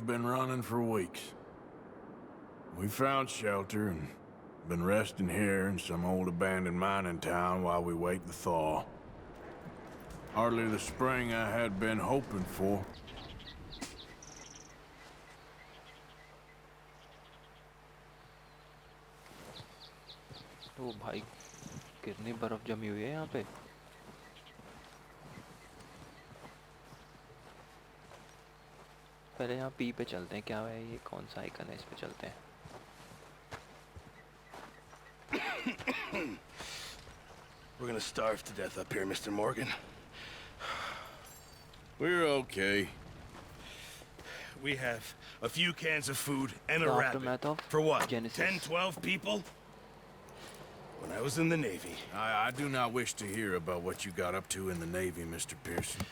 have been running for weeks. We found shelter and been resting here in some old abandoned mining town while we wait the thaw. Hardly the spring I had been hoping for. ओ भाई कितनी बर्फ जमी हुई है यहाँ पे। पहले यहाँ पी पे चलते हैं, क्या है ये, कौन सा आइकन है, इस पे चलते हैं। We're gonna starve to death up here, Mr. Morgan. We're okay. We have a few cans of food and a The rabbit. aftermath of For what? Genesis. 10, 12 people? When I was in the Navy. I do not wish to hear about what you got up to in the Navy, Mr. Pearson.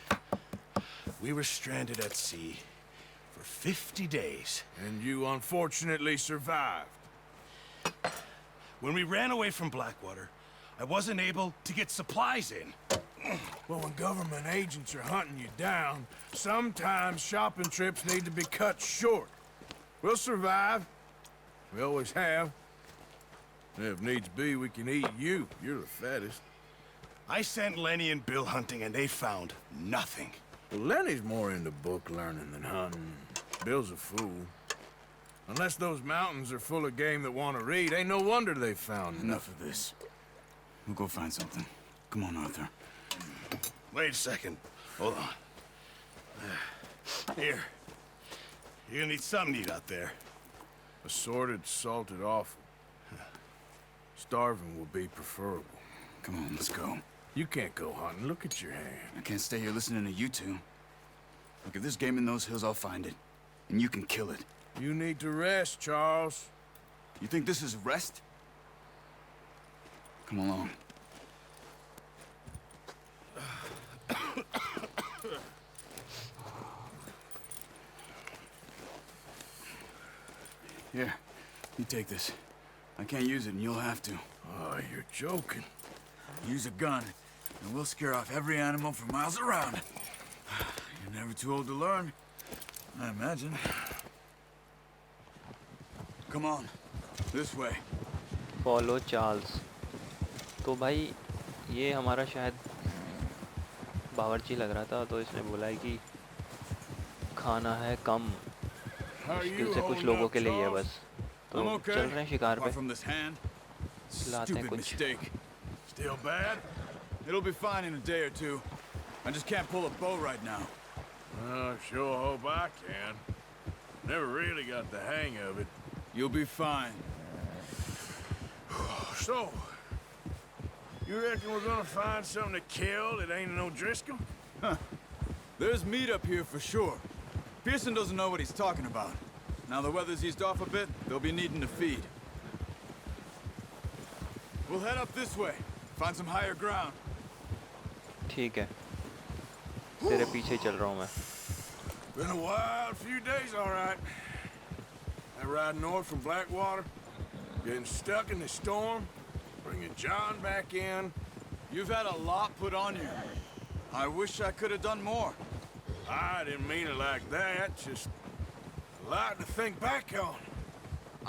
We were stranded at sea for 50 days. And you unfortunately survived. When we ran away from Blackwater, I wasn't able to get supplies in. Well, when government agents are hunting you down, sometimes shopping trips need to be cut short. We'll survive. We always have. And if needs be, we can eat you. You're the fattest. I sent Lenny and Bill hunting, and they found nothing. Well, Lenny's more into book learning than hunting. Bill's a fool. Unless those mountains are full of game that want to read, ain't no wonder they found Enough of this. We'll go find something. Come on, Arthur. Wait a second. Hold on. Here. You're gonna need something to eat out there. Assorted, salted offal. Starving will be preferable. Come on, let's go. You can't go hunting. Look at your hand. I can't stay here listening to you two. Look, if there's game in those hills, I'll find it. And you can kill it. You need to rest, Charles. You think this is rest? Come along. Here, you take this. I can't use it, and you'll have to. Oh, you're joking. Use a gun, and we'll scare off every animal for miles around. You're never too old to learn, I imagine. Come on, this way. Follow Charles. तो भाई ये हमारा शायद बावर्ची लग रहा था, तो इसने बोला है कि खाना है कम, मुश्किल से कुछ लोगों के लिए है बस। तो चल रहे हैं शिकार पे, लाते हैं कुछ। Still bad? It'll be fine in a day or two. I just can't pull a bow right now. I sure hope I can. Never really got the hang of it. You'll be fine. So, you reckon we're gonna find something to kill that ain't no Driscoll? Huh. There's meat up here for sure. Pearson doesn't know what he's talking about. Now the weather's eased off a bit, they'll be needing to feed. We'll head up this way. Find some higher ground. ठीक है, तेरे पीछे चल रहा हूँ मैं। Been a wild few days, all right. That ride north from Blackwater, getting stuck in the storm, bringing John back in. You've had a lot put on you. I wish I could have done more. I didn't mean it like that, just a lot to think back on.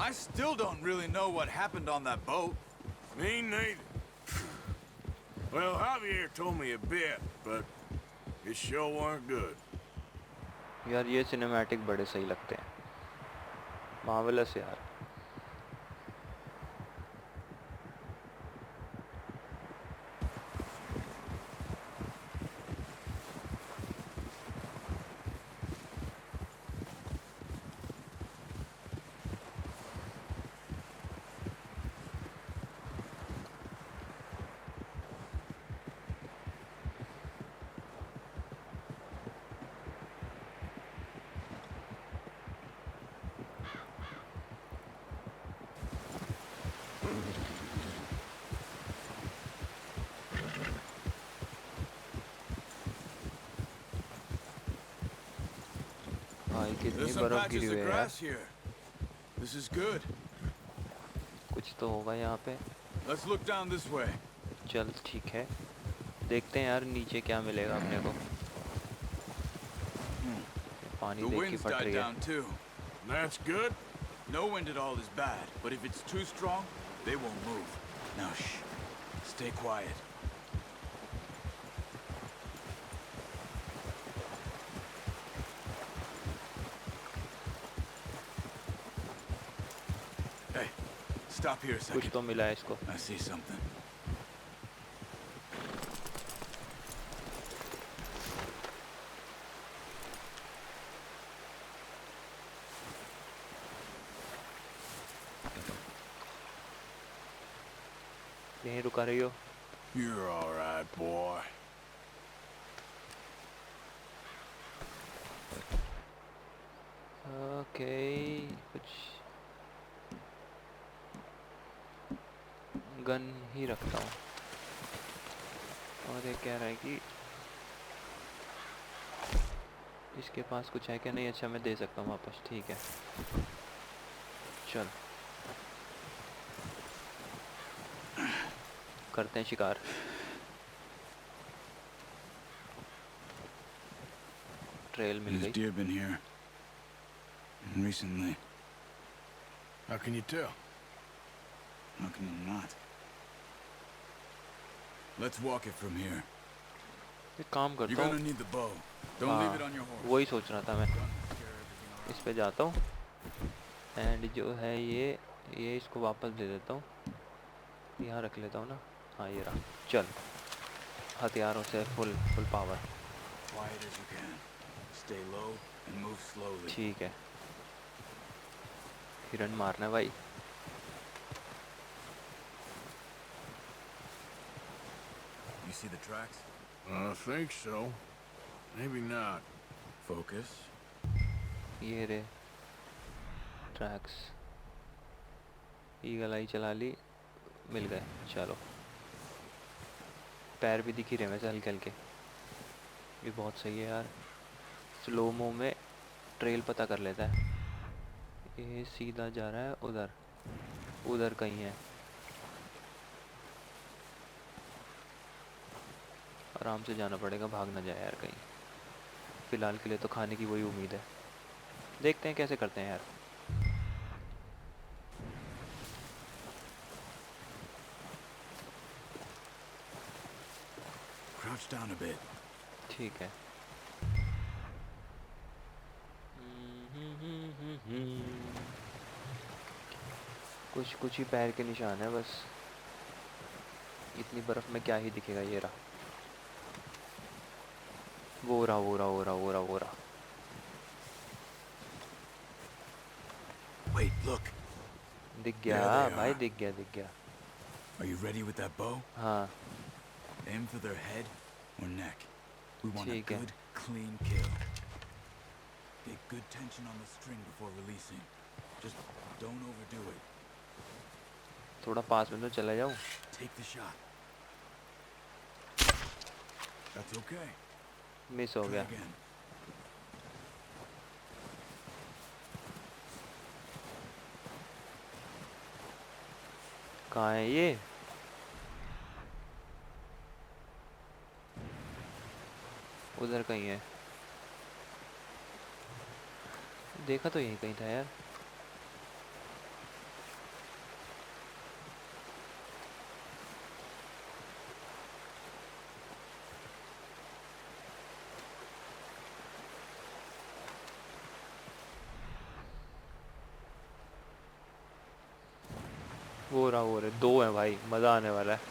I still don't really know what happened on that boat. Me neither. Well, Javier told me a bit, but it sure weren't good. यार ये cinematic बड़े सही लगते हैं, marvellous यार। भाई कितनी There's some बर्फ गिरी patches हुई of है यार। grass here. This is good. कुछ तो होगा यहाँ पे। Let's look down this way. चल ठीक है, देखते हैं यार नीचे क्या मिलेगा अपने को। पानी The देख के wind's फट died रही है। down too. That's good. No wind at all is bad, but if it's too strong, they won't move. Now shh. Stay quiet. Hey, stop here a कुछ second. तो मिला है इसको। I see something. यहीं रुका रही हो। You're all right, boy. Okay, कुछ गन ही रखता हूँ। और ये कह रहा है कि इसके पास कुछ है क्या? नहीं, अच्छा मैं दे सकता हूँ वापस, ठीक है। चल करते हैं शिकार। ट्रेल मिल There's गई। deer been here recently. How can you tell? How can you not? Let's walk it from here. एक काम You're करता gonna हूँ। need the bow. Don't leave it on your horse. वही सोच रहा था मैं। Gun will scare everything around. इस पे जाता हूँ एंड जो है ये इसको वापस दे देता हूँ। यहाँ रख लेता हूँ ना। हाँ ये रहा। चल हथियारों से full power. Quiet as you can. Stay low and move slowly. ठीक है, हिरन मारना है भाई। You see the tracks? I think so. Maybe not. Focus. ये रे ट्रैक्स। ईगल आई चला ली, मिल गए। चलो पैर भी दिख ही रहे वैसे हल्के हल्के। ये बहुत सही है यार। स्लो मो में ट्रेल पता कर लेता है। ये सीधा जा रहा है उधर, उधर कहीं है। आराम से जाना पड़ेगा, भाग ना जाए यार कहीं। फ़िलहाल के लिए तो खाने की वही उम्मीद है। देखते हैं कैसे करते हैं यार। Crouch down a bit. ठीक है। कुछ ही पैर के निशान है बस। इतनी बर्फ में क्या ही दिखेगा। ये रहा, वो रहा वो रहा वो रहा वो रहा वो रहा। Wait, look. दिख गया There they भाई, are. दिख गया दिख गया। Are you ready with that bow? हाँ Aim for their head or neck. We want a ठीक है। good, clean kill. Get good tension on the string before releasing. Just don't overdo it. थोड़ा पास में तो चला जाऊँ। Take the shot. That's okay. Miss हो Try गया। again. कहाँ है ये? उधर कहीं है। देखा तो यहीं कहीं था यार। वो रहा दो है भाई, मजा आने वाला है।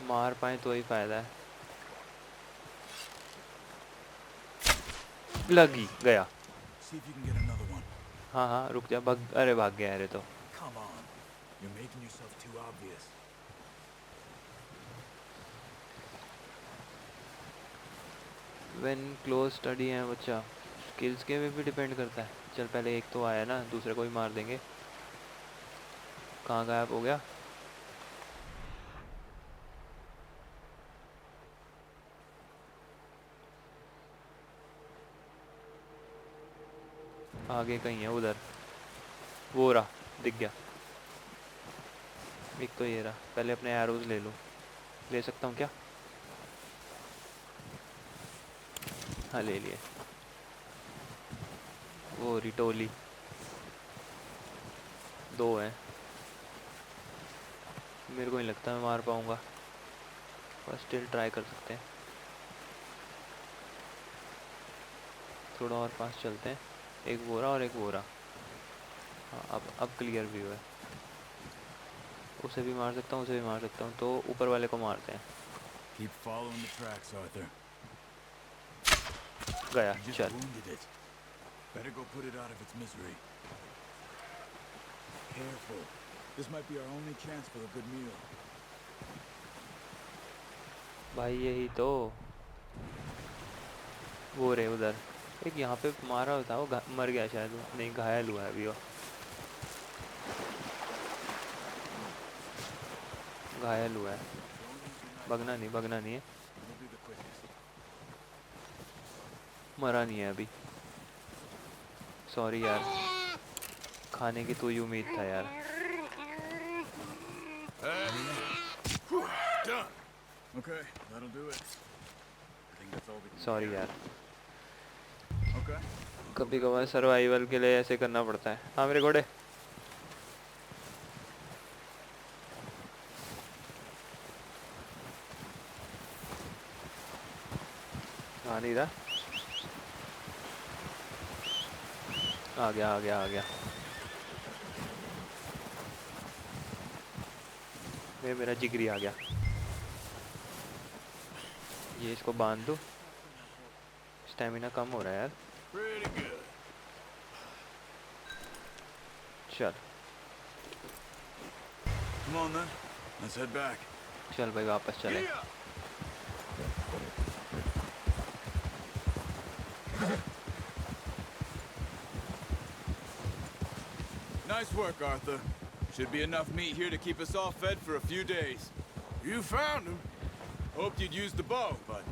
मार पाए तो ही फायदा है। लगी गया। See if you can get another one. हाँ हाँ रुक जा, भाग। अरे भाग गया अरे तो। Come on. You're making yourself too obvious. When close study है बच्चा। स्किल्स के भी डिपेंड करता है। चल पहले एक तो आया ना, दूसरे को भी मार देंगे। कहाँ गायब हो गया? आगे कहीं है उधर। वो रहा, दिख गया। एक तो ये रहा, पहले अपने एरोज ले लो। ले सकता हूँ क्या? हाँ ले लिए। वो रिटोली 2 है, मेरे को नहीं लगता मैं मार पाऊँगा, पर स्टिल ट्राई कर सकते हैं। थोड़ा और पास चलते हैं। एक वो रहा और एक वो रहा। हाँ अब क्लियर व्यू है। उसे भी मार सकता हूँ, उसे भी मार सकता हूँ, तो ऊपर वाले को मारते हैं। Keep following the tracks, Arthur. गया, You just चल। wounded it. Better go put it out of its misery. Careful. This might be our only chance for a good meal. भाई यही तो वो रहे उधर। एक यहाँ पे मारा था, वो मर गया शायद, वो नहीं घायल हुआ है अभी, वो घायल हुआ है। भगना नहीं है, It'll be the quickest. मरा नहीं है अभी। सॉरी यार, खाने की तो ही उम्मीद था यार। Done. Okay, that'll do it. I think that's all we can sorry do. यार, Okay. कभी कभार सर्वाइवल के लिए ऐसे करना पड़ता है। हाँ मेरे घोड़े। आ नहीं रहा। आ गया। मेरा जिगरी आ गया। ये इसको बांध दो। स्टैमिना कम हो रहा है यार। Pretty good. चल Come on then. Let's head back. चल भाई वापस चले। Nice work, Arthur. Should be enough meat here to keep us all fed for a few days. You found him. Hoped you'd use the bow, but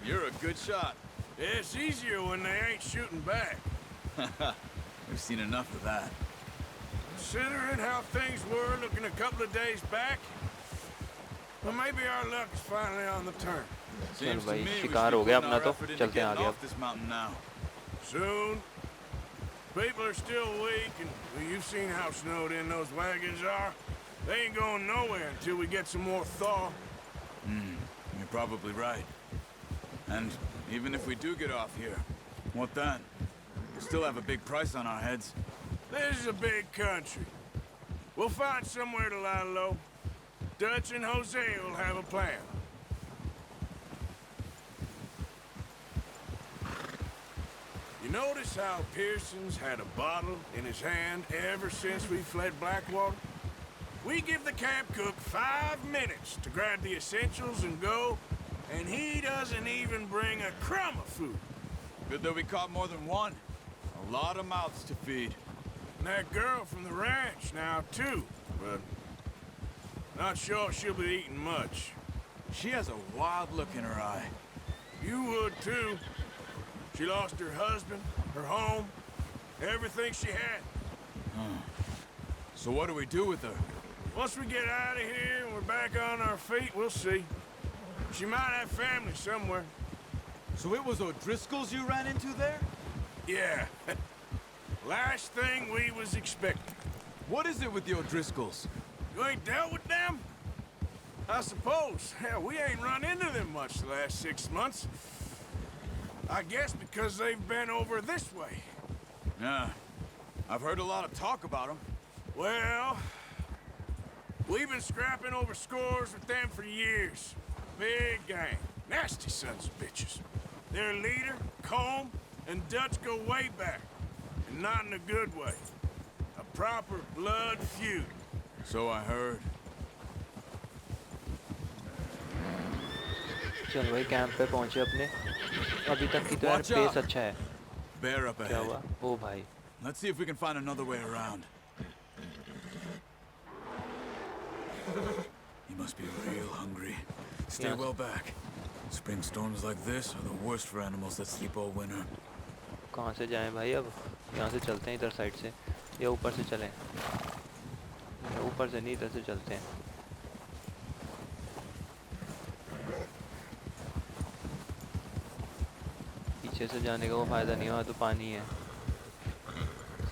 you're a good shot. It's easier when they ain't shooting back. We've seen enough of that. Considering how things were looking a couple of days back, well, maybe our luck is finally on the turn. Seems to भाई, me we should शिकार be हो गया putting अपना our तो, effort into चलते हैं getting आगे off अब। this mountain now. Soon. People are still weak, and well, you've seen how snowed in those wagons are. They ain't going nowhere until we get some more thaw. You're probably right. And even if we do get off here, what then? We still have a big price on our heads. This is a big country. We'll find somewhere to lie low. Dutch and Jose will have a plan. You notice how Pearson's had a bottle in his hand ever since we fled Blackwater? We give the camp cook 5 minutes to grab the essentials and go, and he doesn't even bring a crumb of food. Good that we caught more than one. A lot of mouths to feed. And that girl from the ranch now, too, but not sure she'll be eating much. She has a wild look in her eye. You would, too. She lost her husband, her home, everything she had. So what do we do with her? Once we get out of here and we're back on our feet, we'll see. She might have family somewhere. So it was O'Driscoll's you ran into there? Yeah. Last thing we was expecting. What is it with the O'Driscolls? You ain't dealt with them? I suppose. Hell, we ain't run into them much the last 6 months. I guess because they've been over this way. Yeah. I've heard a lot of talk about them. Well, we've been scrapping over scores with them for years. Big gang. Nasty sons of bitches. Their leader, Combe, and Dutch go way back. And not in a good way. A proper blood feud. So I heard. चल भाई camp पे पहुंचे अपने। अभी तक की तो यार Watch out. पेस अच्छा है। Bear up क्या ahead. हुआ? ओ भाई Let's see if we can find another way around. He must be real hungry. Stay Yes. well back. Spring storms like this are the worst for animals that sleep all winter. कहाँ से जाएं भाई अब? यहाँ से चलते हैं इधर साइड से या ऊपर से चलें? ऊपर से नहीं, इधर से चलते हैं। पीछे से जाने का वो फायदा नहीं हुआ, तो पानी है।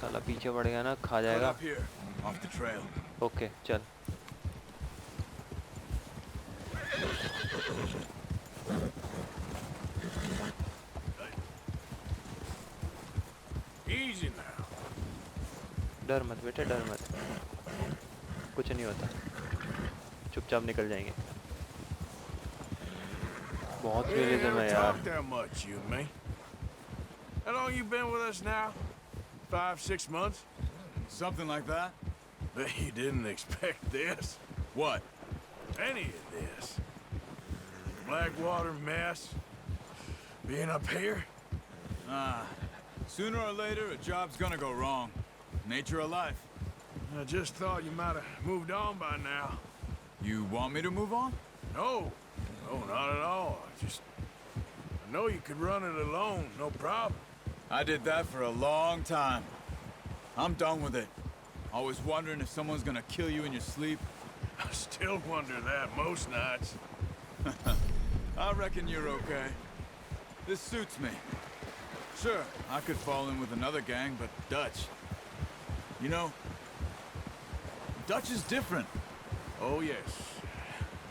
साला पीछे पड़ गया ना, खा जाएगा। Up here, off the trail. Okay चल। Easy now. डर मत बेटे, डर मत, कुछ नहीं होता, चुपचाप निकल जाएंगे। बहुत We ain't रियलिज्म never है यार। talked that much, you and me. How long you been with us now? 5, 6 months? Something like that? Bet you didn't expect this. What? Any of this. Blackwater mess. Being up here? Ah, sooner or later a job's gonna go wrong. Nature of life. I just thought you might have moved on by now. You want me to move on? No. No, not at all. I know you could run it alone, no problem. I did that for a long time. I'm done with it. Always wondering if someone's gonna kill you in your sleep. I still wonder that most nights. I reckon you're okay. This suits me. Sure, I could fall in with another gang, but Dutch. You know, Dutch is different. Oh, yes.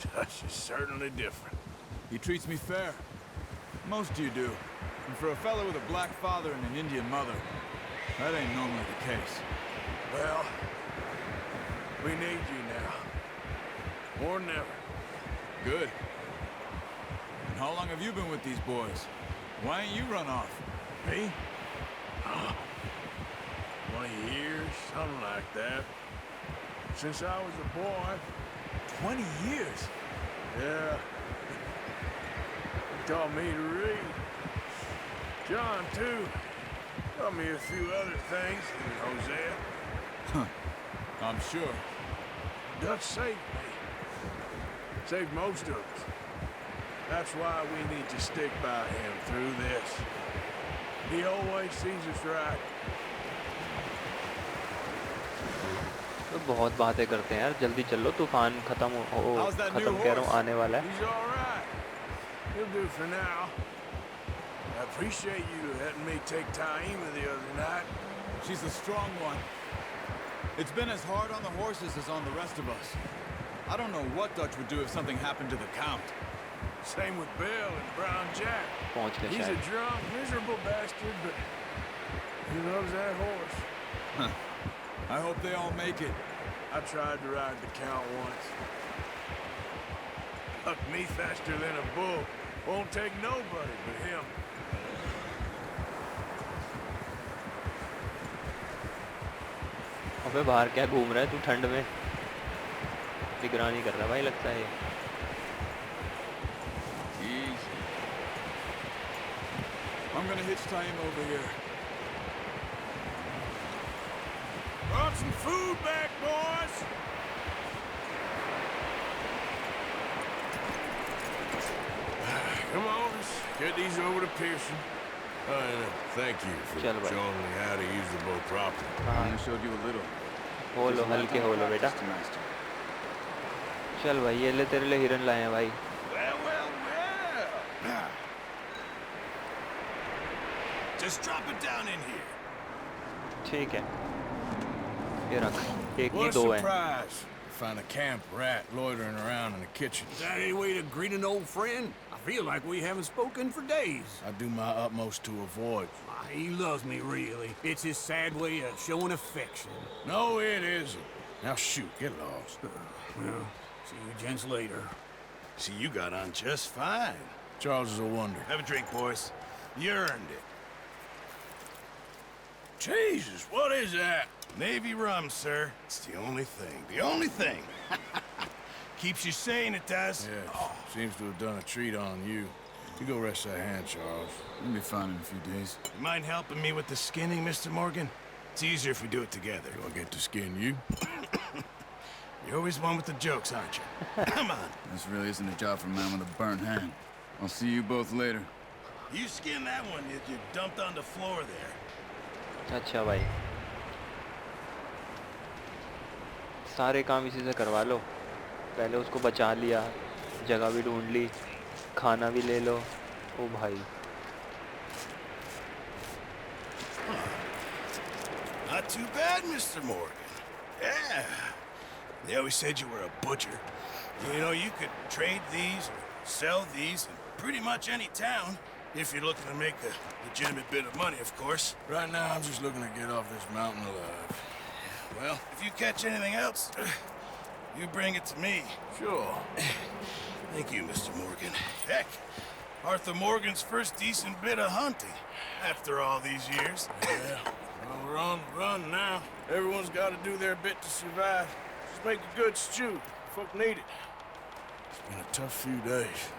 Dutch is certainly different. He treats me fair. Most of you do. And for a fellow with a black father and an Indian mother, that ain't normally the case. Well, we need you now. More than ever. Good. And how long have you been with these boys? Why ain't you run off? Me? 20 years, something like that. Since I was a boy. 20 years? Yeah. He taught me to read. John, too. Taught me a few other things, and Hosea. I'm sure. Dutch saved me. Saved most of us. That's why we need to stick by him through this. He always sees us right. तो बहुत बातें करते हैं यार, जल्दी चलो, तूफान खत्म How's that new खत्म कह रहा हूँ, horse? आने वाला है। He's all right. He'll do for now. I appreciate you letting me take Taima the other night. She's a strong one. It's been as hard on the horses as on the rest of us. I don't know what Dutch would do if something happened to the Count. Same with Bill and Brown Jack. पहुँच गए He's a शायद। drunk, miserable bastard, but he loves that horse. I hope they all make it. I tried to ride the Count once. Bucked me faster than a bull. Won't take nobody but him. अबे बाहर क्या घूम रहा है तू ठंड में? निगरानी कर रहा है भाई, लगता है ये। Easy. I'm gonna hitch Taima over here. Brought some food back, boys. Come on, let's get these over to Pearson. And thank you for चल भाई। showing me how to use the boat properly. I only showed you a little. हो लो, हल्के हो लो बेटा। चल भाई, ये ले तेरे लिए हिरन लाए हैं भाई। Well, well, well. Just drop it down in here. ठीक है, ये रख, एक What ही a दो है। surprise. Find a camp rat loitering around in the kitchen. Is that any way to greet an old friend? I feel like we haven't spoken for days. I do my utmost to avoid. He loves me, really. It's his sad way of showing affection. No, it isn't. Now shoot, get lost. Well, see you gents later. See, you got on just fine. Charles is a wonder. Have a drink, boys. You earned it. Jesus, what is that? Navy rum, sir. It's the only thing. The only thing. Keeps you sane, it does. Yes, seems to have done a treat on you. You go rest that hand, Charles. You'll be fine in a few days. You mind helping me with the skinning, Mr. Morgan? It's easier if we do it together. Do I get to skin you? You're always one with the jokes, aren't you? Come on. This really isn't a job for a man with a burnt hand. I'll see you both later. You skin that one that you dumped on the floor there. अच्छा भाई, सारे काम इसी से करवा लो। पहले उसको बचा लिया, जगह भी ढूंढ ली, खाना भी ले लो। ओ भाई Not too bad, Mr. Morgan. Yeah. They always said you were a butcher. You know, you could trade these or sell these in pretty much any town if you're looking to make a legitimate bit of money, of course. Right now, I'm just looking to get off this mountain alive. Well, if you catch anything else, you bring it to me. Sure. Thank you, Mr. Morgan. Heck, Arthur Morgan's first decent bit of hunting after all these years. Yeah. Well, we're on the run now. Everyone's got to do their bit to survive. Just make a good stew. Folk need it. It's been a tough few days.